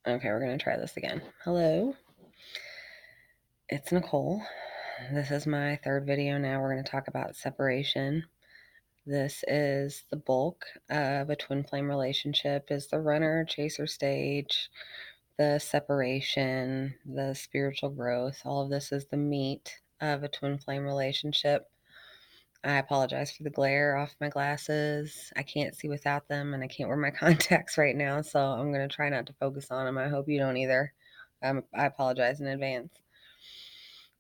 Okay, we're going to try this again. Hello, it's Nicole. This is my third video now. We're going to talk about separation. This is the bulk of a twin flame relationship, is the runner chaser stage, the separation, the spiritual growth. All of this is the meat of a twin flame relationship. I apologize for the glare off my glasses. I can't see without them, and I can't wear my contacts right now, so I'm going to try not to focus on them. I hope you don't either. I apologize in advance.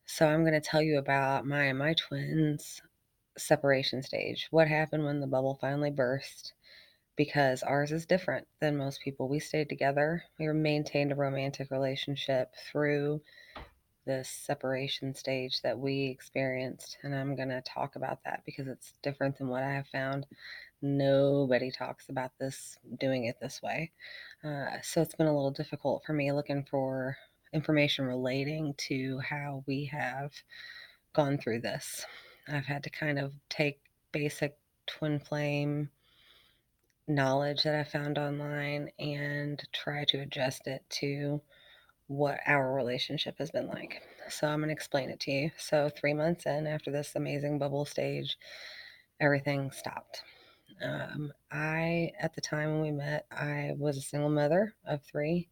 So I'm going to tell you about my twins' separation stage. What happened when the bubble finally burst? Because ours is different than most people. We stayed together. We maintained a romantic relationship through this separation stage that we experienced, and I'm going to talk about that because it's different than what I have found. Nobody talks about this, doing it this way. So it's been a little difficult for me looking for information relating to how we have gone through this. I've had to kind of take basic twin flame knowledge that I found online and try to adjust it to what our relationship has been like. So I'm going to explain it to you. So 3 months in, after this amazing bubble stage, everything stopped. At the time when we met, I was a single mother of 3.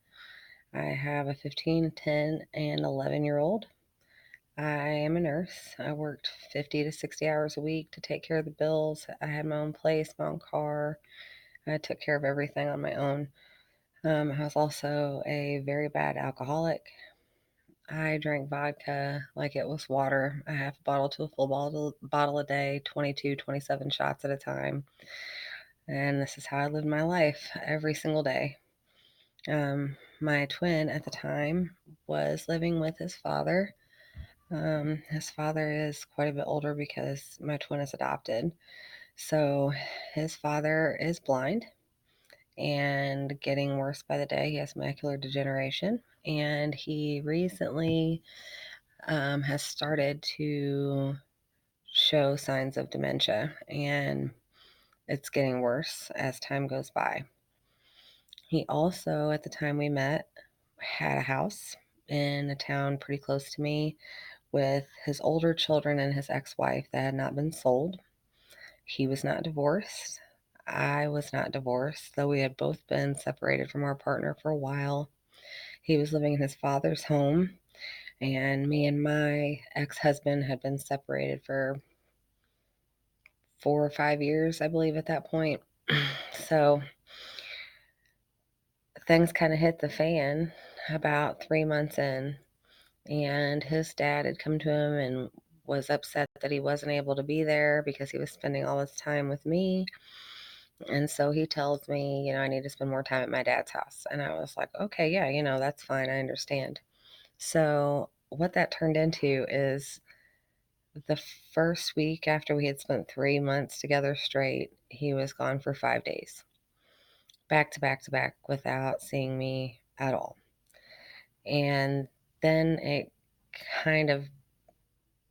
I have a 15, 10, and 11-year-old. I am a nurse. I worked 50 to 60 hours a week to take care of the bills. I had my own place, my own car. I took care of everything on my own. I was also a very bad alcoholic. I drank vodka like it was water, a half a bottle to a full bottle a day, 22, 27 shots at a time. And this is how I lived my life every single day. My twin at the time was living with his father. His father is quite a bit older because my twin is adopted. So his father is blind and getting worse by the day. He has macular degeneration, and he recently has started to show signs of dementia, and it's getting worse as time goes by. He also, at the time we met, had a house in a town pretty close to me with his older children and his ex-wife that had not been sold. He was not divorced. I was not divorced, though we had both been separated from our partner for a while. He was living in his father's home, and me and my ex-husband had been separated for 4 or 5 years, I believe, at that point. So things kind of hit the fan about 3 months in, and his dad had come to him and was upset that he wasn't able to be there because he was spending all his time with me. And so he tells me, I need to spend more time at my dad's house. And I was like, okay, yeah, that's fine. I understand. So what that turned into is the first week after we had spent 3 months together straight, he was gone for 5 days, back to back to back, without seeing me at all. And then it kind of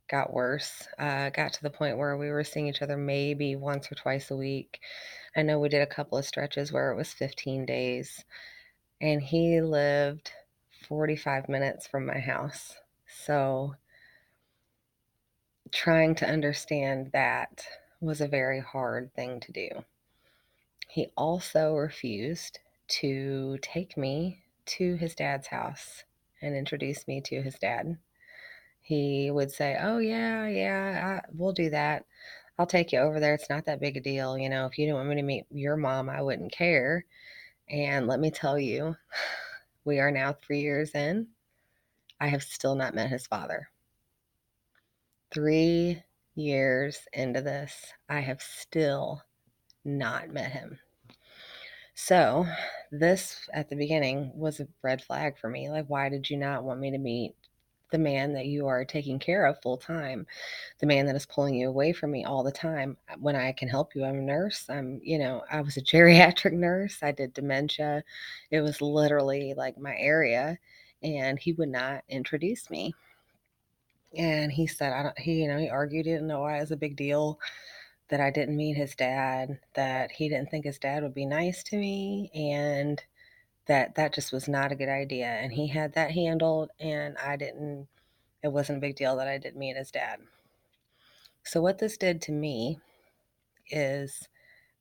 got worse. Got to the point where we were seeing each other maybe once or twice a week. I know we did a couple of stretches where it was 15 days, and he lived 45 minutes from my house. So trying to understand that was a very hard thing to do. He also refused to take me to his dad's house and introduce me to his dad. He would say, "Oh, yeah, we'll do that. I'll take you over there. It's not that big a deal. If you didn't want me to meet your mom, I wouldn't care." And let me tell you, we are now 3 years in. I have still not met his father. 3 years into this, I have still not met him. So, this at the beginning was a red flag for me. Like, why did you not want me to meet the man that you are taking care of full time? The man that is pulling you away from me all the time when I can help you. I'm a nurse. I was a geriatric nurse. I did dementia. It was literally like my area, and he would not introduce me. And he said, I don't, he argued, he didn't know why it was a big deal that I didn't meet his dad, that he didn't think his dad would be nice to me, and that just was not a good idea, and he had that handled, and it wasn't a big deal that I didn't meet his dad. So what this did to me is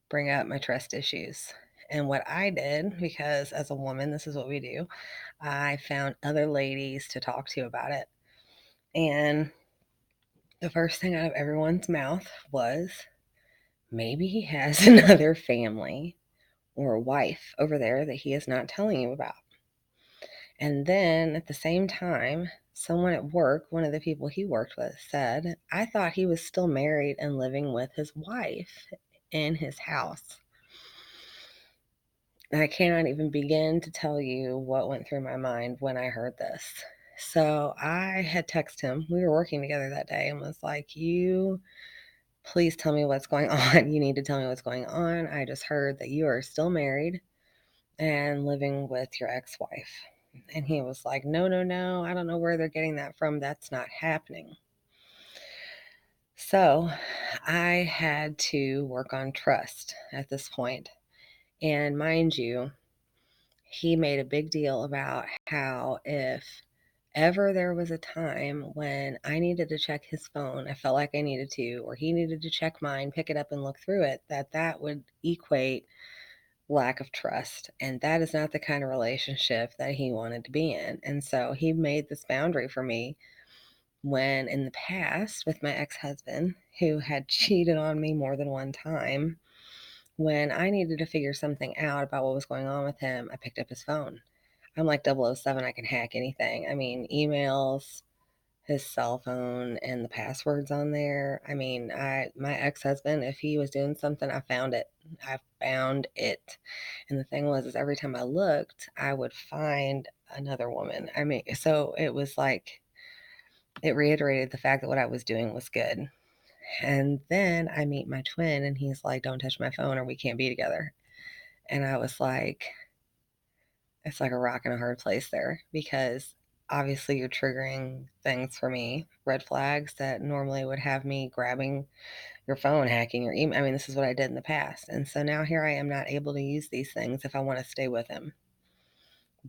bring up my trust issues. And what I did, because as a woman, this is what we do, I found other ladies to talk to about it. And the first thing out of everyone's mouth was, maybe he has another family or a wife over there that he is not telling you about. And then at the same time, someone at work, one of the people he worked with, said, I thought he was still married and living with his wife in his house. And I cannot even begin to tell you what went through my mind when I heard this. So I had texted him. We were working together that day and was like, you please tell me what's going on. You need to tell me what's going on. I just heard that you are still married and living with your ex-wife. And he was like, no, no, no. I don't know where they're getting that from. That's not happening. So I had to work on trust at this point. And mind you, he made a big deal about how if ever there was a time when I needed to check his phone, I felt like I needed to, or he needed to check mine, pick it up and look through it, that would equate lack of trust. And that is not the kind of relationship that he wanted to be in. And so he made this boundary for me when in the past with my ex-husband, who had cheated on me more than one time, when I needed to figure something out about what was going on with him, I picked up his phone. I'm like 007, I can hack anything. I mean, emails, his cell phone, and the passwords on there. I mean, my ex-husband, if he was doing something, I found it. I found it. And the thing was, is every time I looked, I would find another woman. I mean, so it was like, it reiterated the fact that what I was doing was good. And then I meet my twin, and he's like, don't touch my phone or we can't be together. And I was like, it's like a rock and a hard place there, because obviously you're triggering things for me, red flags that normally would have me grabbing your phone, hacking your email. I mean, this is what I did in the past. And so now here I am not able to use these things if I want to stay with him,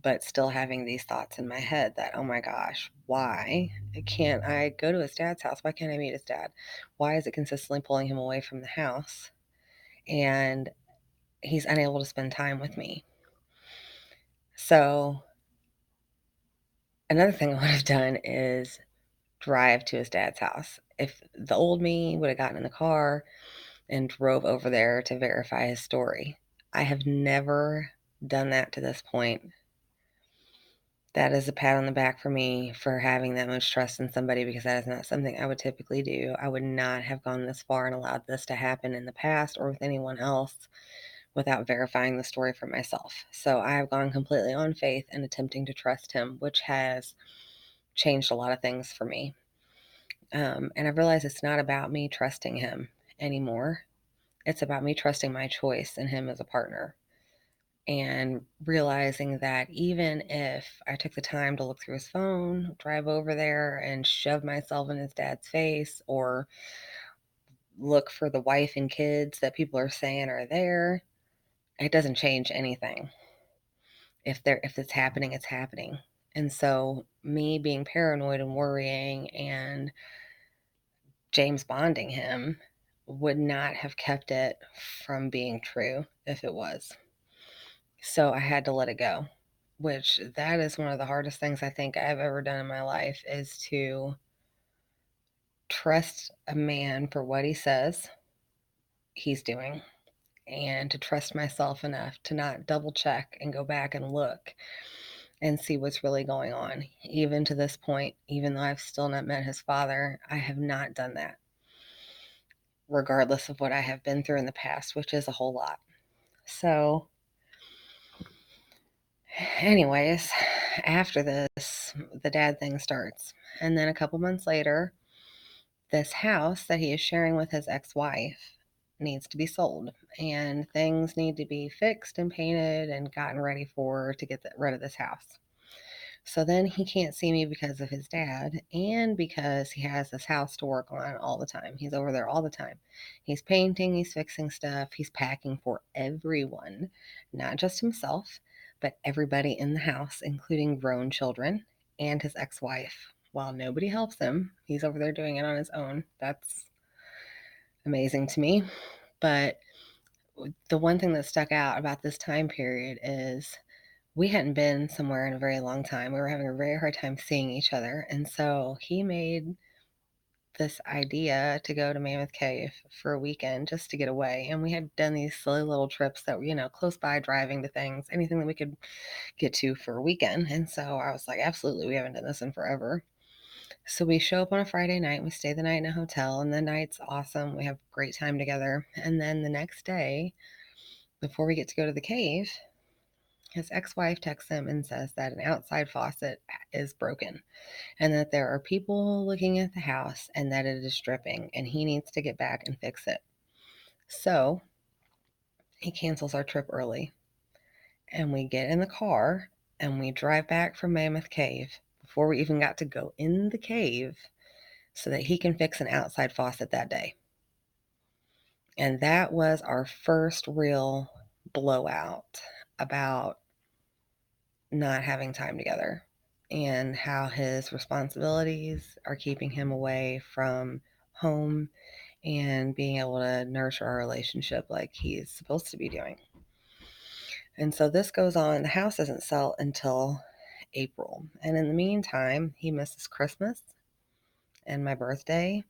but still having these thoughts in my head that, oh my gosh, why can't I go to his dad's house? Why can't I meet his dad? Why is it consistently pulling him away from the house? And he's unable to spend time with me. So another thing I would have done is drive to his dad's house. If the old me would have gotten in the car and drove over there to verify his story. I have never done that to this point. That is a pat on the back for me for having that much trust in somebody, because that is not something I would typically do. I would not have gone this far and allowed this to happen in the past or with anyone else without verifying the story for myself. So I have gone completely on faith and attempting to trust him, which has changed a lot of things for me. And I've realized it's not about me trusting him anymore. It's about me trusting my choice in him as a partner, and realizing that even if I took the time to look through his phone, drive over there and shove myself in his dad's face, or look for the wife and kids that people are saying are there, it doesn't change anything. If it's happening, it's happening. And so me being paranoid and worrying and James bonding him would not have kept it from being true if it was. So I had to let it go, which that is one of the hardest things I think I've ever done in my life, is to trust a man for what he says he's doing, and to trust myself enough to not double check and go back and look and see what's really going on. Even to this point, even though I've still not met his father, I have not done that, regardless of what I have been through in the past, which is a whole lot. So, anyways, after this, the dad thing starts. And then a couple months later, this house that he is sharing with his ex-wife needs to be sold, and things need to be fixed and painted and gotten ready to get rid of this house. So then he can't see me because of his dad, and because he has this house to work on all the time. He's over there all the time. He's painting, he's fixing stuff, he's packing for everyone, not just himself, but everybody in the house, including grown children and his ex-wife, while nobody helps him, he's over there doing it on his own. That's amazing to me. But the one thing that stuck out about this time period is we hadn't been somewhere in a very long time. We were having a very hard time seeing each other. And so he made this idea to go to Mammoth Cave for a weekend just to get away. And we had done these silly little trips that were, close by, driving to things, anything that we could get to for a weekend. And so I was like, absolutely, we haven't done this in forever. So we show up on a Friday night, we stay the night in a hotel, and the night's awesome. We have a great time together. And then the next day, before we get to go to the cave, his ex-wife texts him and says that an outside faucet is broken and that there are people looking at the house and that it is dripping and he needs to get back and fix it. So he cancels our trip early and we get in the car and we drive back from Mammoth Cave before we even got to go in the cave so that he can fix an outside faucet that day. And that was our first real blowout about not having time together and how his responsibilities are keeping him away from home and being able to nurture our relationship like he's supposed to be doing. And so this goes on. The house doesn't sell until April. And in the meantime, he misses Christmas and my birthday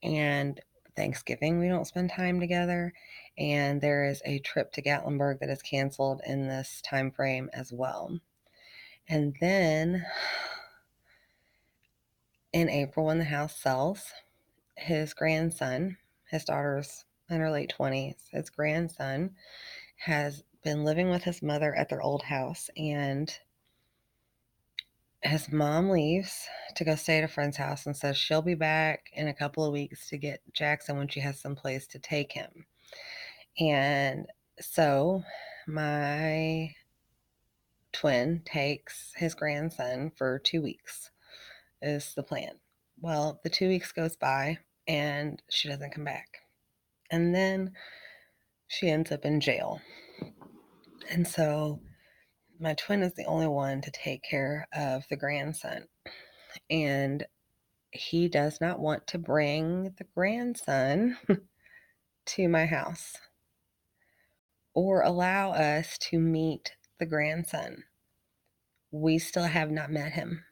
and Thanksgiving. We don't spend time together. And there is a trip to Gatlinburg that is canceled in this time frame as well. And then in April, when the house sells, his grandson, his daughter's in her late 20s, his grandson has been living with his mother at their old house, and his mom leaves to go stay at a friend's house and says she'll be back in a couple of weeks to get Jackson when she has some place to take him. And so my twin takes his grandson for 2 weeks is the plan. Well, the 2 weeks goes by and she doesn't come back. And then she ends up in jail. And so my twin is the only one to take care of the grandson. And he does not want to bring the grandson to my house or allow us to meet the grandson. We still have not met him.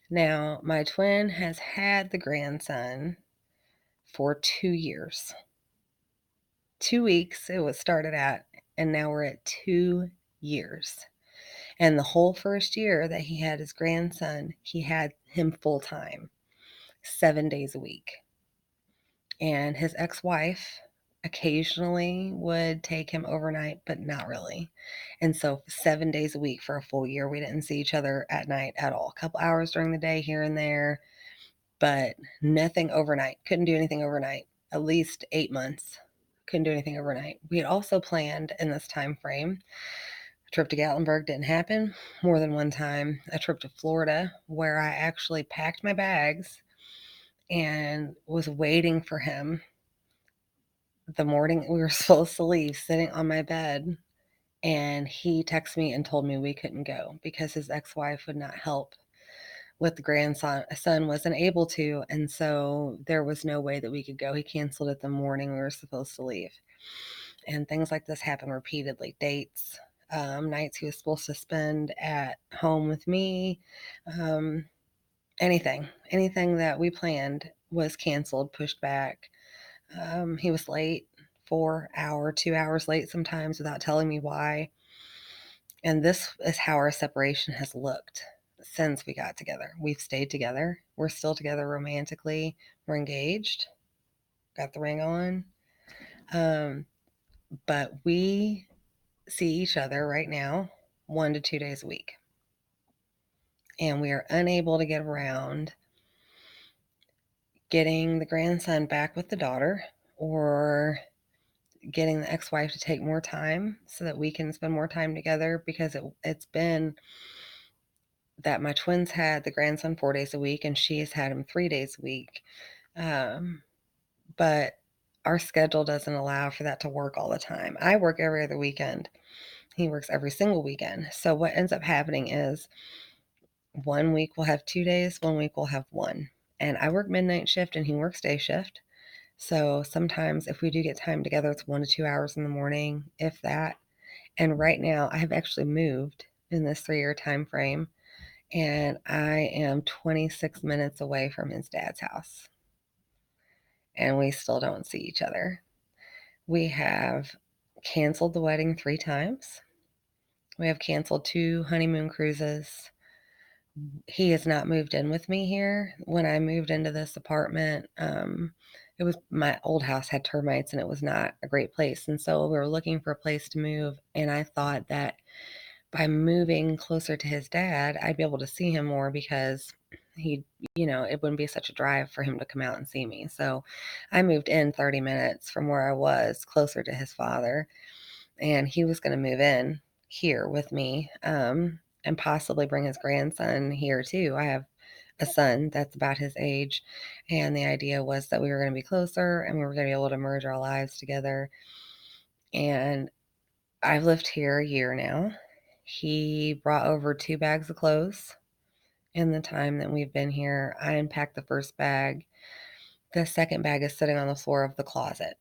Now, my twin has had the grandson for 2 years. 2 weeks it was started at, and now we're at 2 years. And the whole first year that he had his grandson, he had him full time, 7 days a week. And his ex-wife occasionally would take him overnight, but not really. And so 7 days a week for a full year, we didn't see each other at night at all. A couple hours during the day here and there, but nothing overnight. Couldn't do anything overnight. At least 8 months. Couldn't do anything overnight. We had also planned in this time frame a trip to Gatlinburg. Didn't happen. More than one time. A trip to Florida where I actually packed my bags and was waiting for him the morning we were supposed to leave, sitting on my bed. And he texted me and told me we couldn't go because his ex-wife would not help with the grandson. Son wasn't able to, and so there was no way that we could go. He canceled it the morning we were supposed to leave. And things like this happen repeatedly. Dates, nights he was supposed to spend at home with me, anything that we planned was canceled, pushed back. He was late, 4 hour, 2 hours late sometimes without telling me why. And this is how our separation has looked since we got together. We've stayed together. We're still together romantically. We're engaged. Got the ring on. But we see each other right now 1 to 2 days a week. And we are unable to get around getting the grandson back with the daughter or getting the ex-wife to take more time so that we can spend more time together, because it's been that my twins had the grandson 4 days a week and she has had him 3 days a week. But our schedule doesn't allow for that to work all the time. I work every other weekend. He works every single weekend. So what ends up happening is 1 week we'll have 2 days, 1 week we'll have one. And I work midnight shift and he works day shift. So sometimes if we do get time together, it's 1 to 2 hours in the morning, if that. And right now I have actually moved in this 3-year time frame, and I am 26 minutes away from his dad's house. And we still don't see each other. We have canceled the wedding 3 times. We have canceled 2 honeymoon cruises. He has not moved in with me here. When I moved into this apartment, it was my old house had termites and it was not a great place. And so we were looking for a place to move. And I thought that by moving closer to his dad, I'd be able to see him more because he, it wouldn't be such a drive for him to come out and see me. So I moved in 30 minutes from where I was, closer to his father, and he was going to move in here with me, and possibly bring his grandson here too. I have a son that's about his age, and the idea was that we were going to be closer and we were going to be able to merge our lives together. And I've lived here a year now. He brought over 2 bags of clothes in the time that we've been here. I unpacked the first bag. The second bag is sitting on the floor of the closet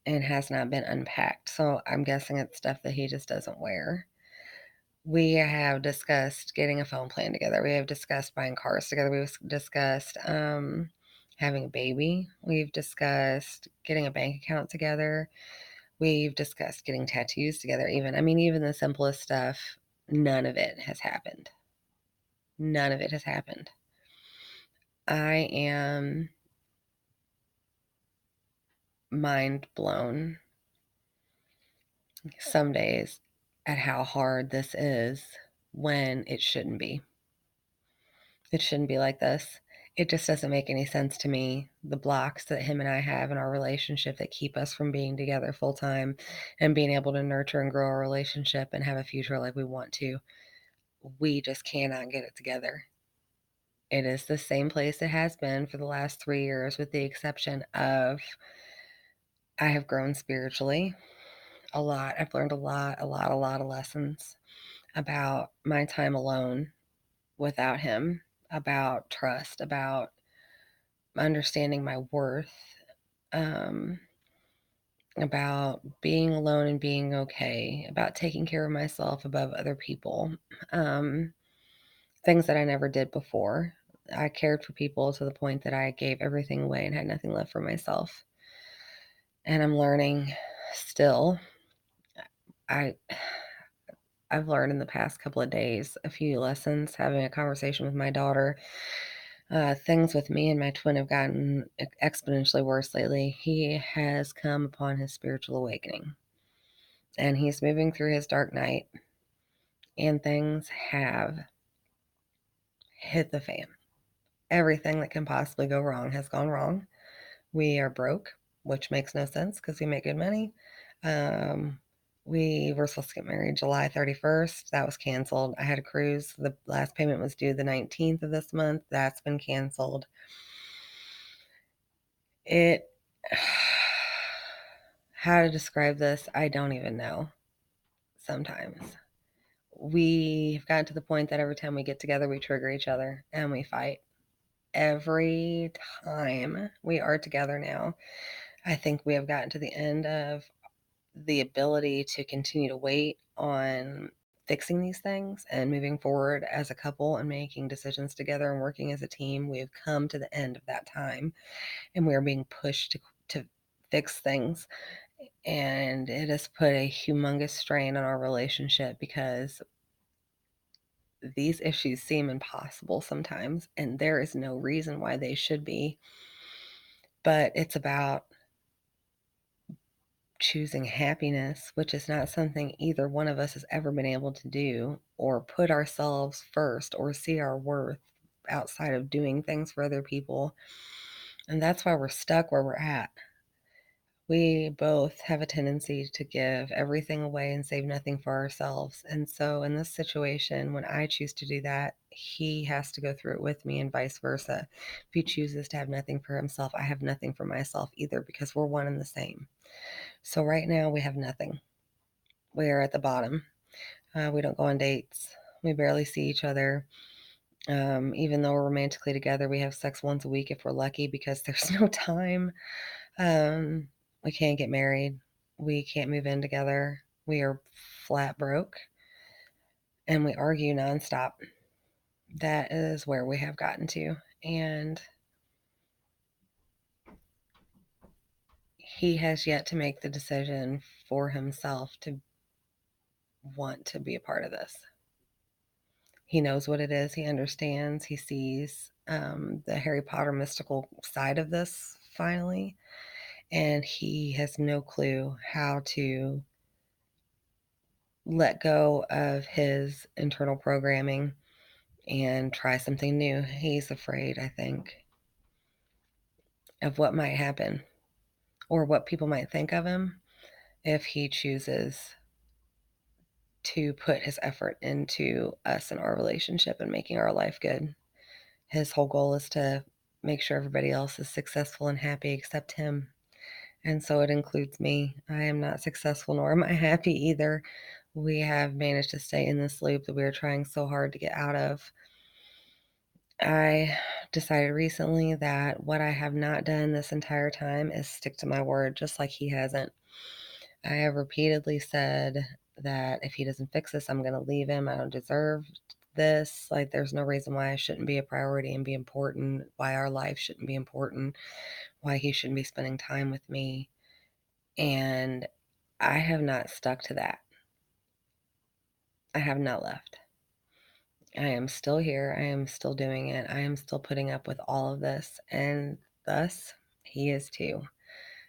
and has not been unpacked. So I'm guessing it's stuff that he just doesn't wear. We have discussed getting a phone plan together. We have discussed buying cars together. We've discussed having a baby. We've discussed getting a bank account together. We've discussed getting tattoos together even. I mean, even the simplest stuff, none of it has happened. None of it has happened. I am mind blown some days at how hard this is when it shouldn't be. It shouldn't be like this. It just doesn't make any sense to me. The blocks that him and I have in our relationship that keep us from being together full time and being able to nurture and grow our relationship and have a future like we want to, we just cannot get it together. It is the same place it has been for the last 3 years, with the exception of I have grown spiritually a lot. I've learned a lot of lessons about my time alone without him, about trust, about understanding my worth, um, about being alone and being okay, about taking care of myself above other people, um, things that I never did before. I cared for people to the point that I gave everything away and had nothing left for myself. And I'm learning still. I I've learned in the past couple of days a few lessons, having a conversation with my daughter. Things with me and my twin have gotten exponentially worse lately. He has come upon his spiritual awakening and he's moving through his dark night, and things have hit the fan. Everything that can possibly go wrong has gone wrong. We are broke, which makes no sense because we make good money. Um, we were supposed to get married July 31st. That was canceled. I had a cruise. The last payment was due the 19th of this month. That's been canceled. It, how to describe this, I don't even know sometimes. We've gotten to the point that every time we get together, we trigger each other and we fight. Every time we are together now, I think we have gotten to the end of the ability to continue to wait on fixing these things and moving forward as a couple and making decisions together and working as a team. We have come to the end of that time and we are being pushed to fix things. And it has put a humongous strain on our relationship because these issues seem impossible sometimes, and there is no reason why they should be. But it's about choosing happiness, which is not something either one of us has ever been able to do, or put ourselves first, or see our worth outside of doing things for other people. And that's why we're stuck where we're at. We both have a tendency to give everything away and save nothing for ourselves. And so in this situation, when I choose to do that, he has to go through it with me and vice versa. If he chooses to have nothing for himself, I have nothing for myself either, because we're one and the same. So right now we have nothing. We are at the bottom. We don't go on dates. We barely see each other. Even though we're romantically together, we have sex once a week if we're lucky because there's no time. Um, we can't get married. We can't move in together. We are flat broke and we argue nonstop. That is where we have gotten to. And he has yet to make the decision for himself to want to be a part of this. He knows what it is. He understands. He sees the Harry Potter mystical side of this finally. And he has no clue how to let go of his internal programming and try something new. He's afraid, I think, of what might happen or what people might think of him if he chooses to put his effort into us and our relationship and making our life good. His whole goal is to make sure everybody else is successful and happy except him. And so it includes me. I am not successful nor am I happy either. We have managed to stay in this loop that we are trying so hard to get out of. I decided recently that what I have not done this entire time is stick to my word, just like he hasn't. I have repeatedly said that if he doesn't fix this, I'm going to leave him. I don't deserve this. Like, there's no reason why I shouldn't be a priority and be important, why our life shouldn't be important, why he shouldn't be spending time with me. And I have not stuck to that. I have not left. I am still here. I am still doing it. I am still putting up with all of this. And thus, he is too.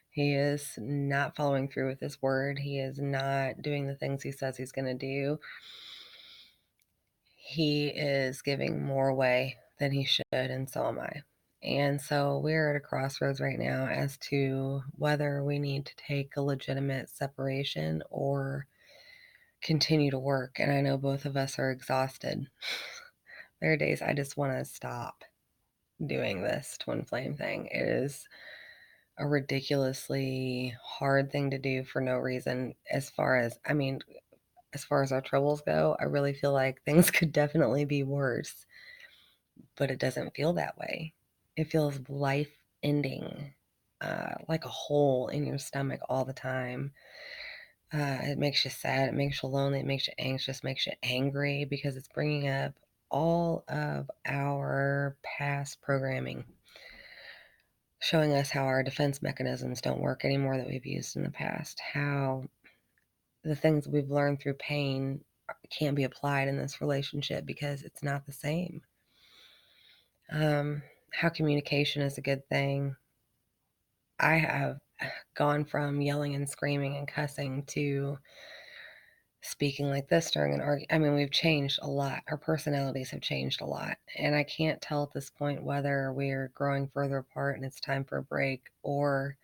He is not following through with his word. He is not doing the things he says he's going to do. He is giving more away than he should, and so am I. And so we're at a crossroads right now as to whether we need to take a legitimate separation or continue to work. And I know both of us are exhausted. There are days I just want to stop doing this twin flame thing. It is a ridiculously hard thing to do for no reason. As far as our troubles go, I really feel like things could definitely be worse, but it doesn't feel that way. It feels life ending, like a hole in your stomach all the time. It makes you sad, it makes you lonely, it makes you anxious, makes you angry because it's bringing up all of our past programming, showing us how our defense mechanisms don't work anymore that we've used in the past, how the things we've learned through pain can't be applied in this relationship because it's not the same. How communication is a good thing. I have gone from yelling and screaming and cussing to speaking like this during an argument. I mean, we've changed a lot. Our personalities have changed a lot. And I can't tell at this point whether we're growing further apart and it's time for a break or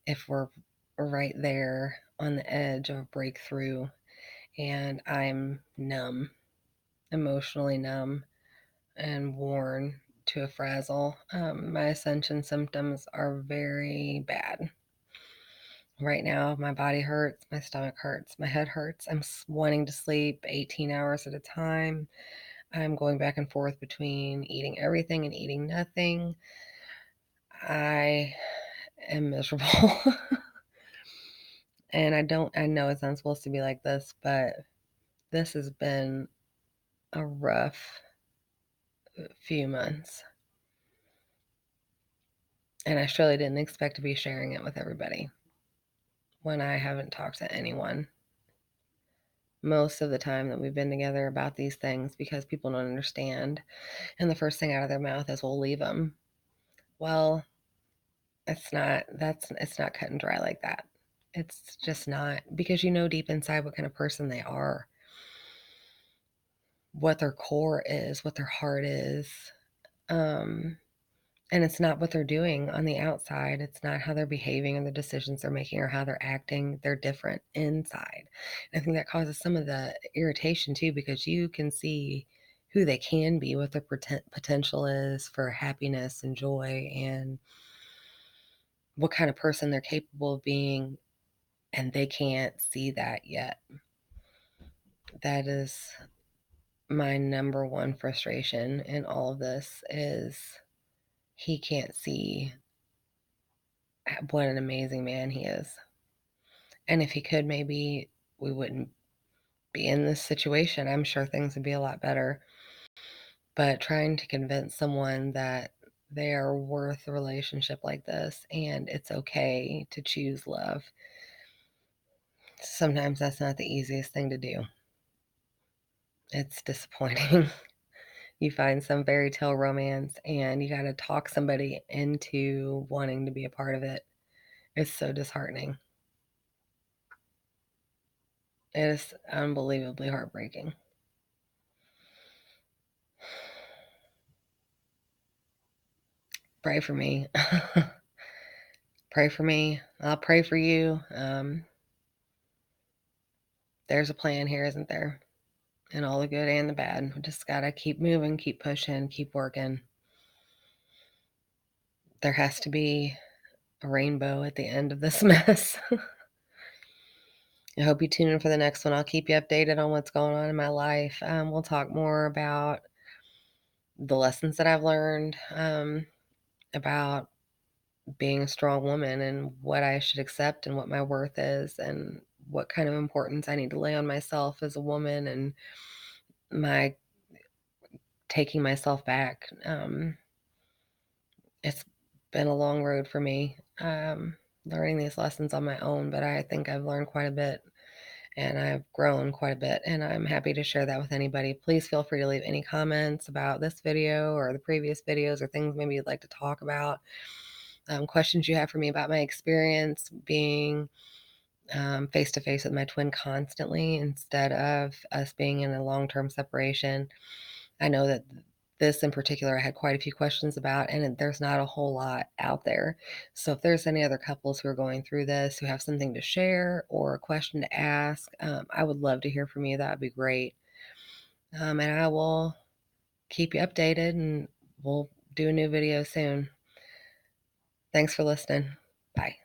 if we're right there on the edge of a breakthrough and I'm numb, emotionally numb and worn to a frazzle. My ascension symptoms are very bad. Right now, my body hurts, my stomach hurts, my head hurts. I'm wanting to sleep 18 hours at a time. I'm going back and forth between eating everything and eating nothing. I am miserable. And I know it's not supposed to be like this, but this has been a rough few months. And I surely didn't expect to be sharing it with everybody when I haven't talked to anyone most of the time that we've been together about these things because people don't understand. And the first thing out of their mouth is, we'll leave them. Well, it's not cut and dry like that. It's just not, because you know deep inside what kind of person they are, what their core is, what their heart is. Um, And it's not what they're doing on the outside. It's not how they're behaving or the decisions they're making or how they're acting. They're different inside. And I think that causes some of the irritation too, because you can see who they can be, what their potential is for happiness and joy, and what kind of person they're capable of being. And they can't see that yet. That is my number one frustration in all of this is he can't see what an amazing man he is. And if he could, maybe we wouldn't be in this situation. I'm sure things would be a lot better. But trying to convince someone that they are worth a relationship like this and it's okay to choose love, sometimes that's not the easiest thing to do. It's disappointing. You find some fairy tale romance and you got to talk somebody into wanting to be a part of it. It's so disheartening. It is unbelievably heartbreaking. Pray for me. Pray for me. I'll pray for you. There's a plan here, isn't there? And all the good and the bad. We just gotta keep moving, keep pushing, keep working. There has to be a rainbow at the end of this mess. I hope you tune in for the next one. I'll keep you updated on what's going on in my life. We'll talk more about the lessons that I've learned, about being a strong woman and what I should accept and what my worth is and what kind of importance I need to lay on myself as a woman and my taking myself back. It's been a long road for me, learning these lessons on my own, but I think I've learned quite a bit and I've grown quite a bit, and I'm happy to share that with anybody. Please feel free to leave any comments about this video or the previous videos or things maybe you'd like to talk about, questions you have for me about my experience being face to face with my twin constantly instead of us being in a long term separation. I know that this in particular, I had quite a few questions about, and there's not a whole lot out there. So if there's any other couples who are going through this, who have something to share or a question to ask, I would love to hear from you. That would be great. And I will keep you updated and we'll do a new video soon. Thanks for listening. Bye.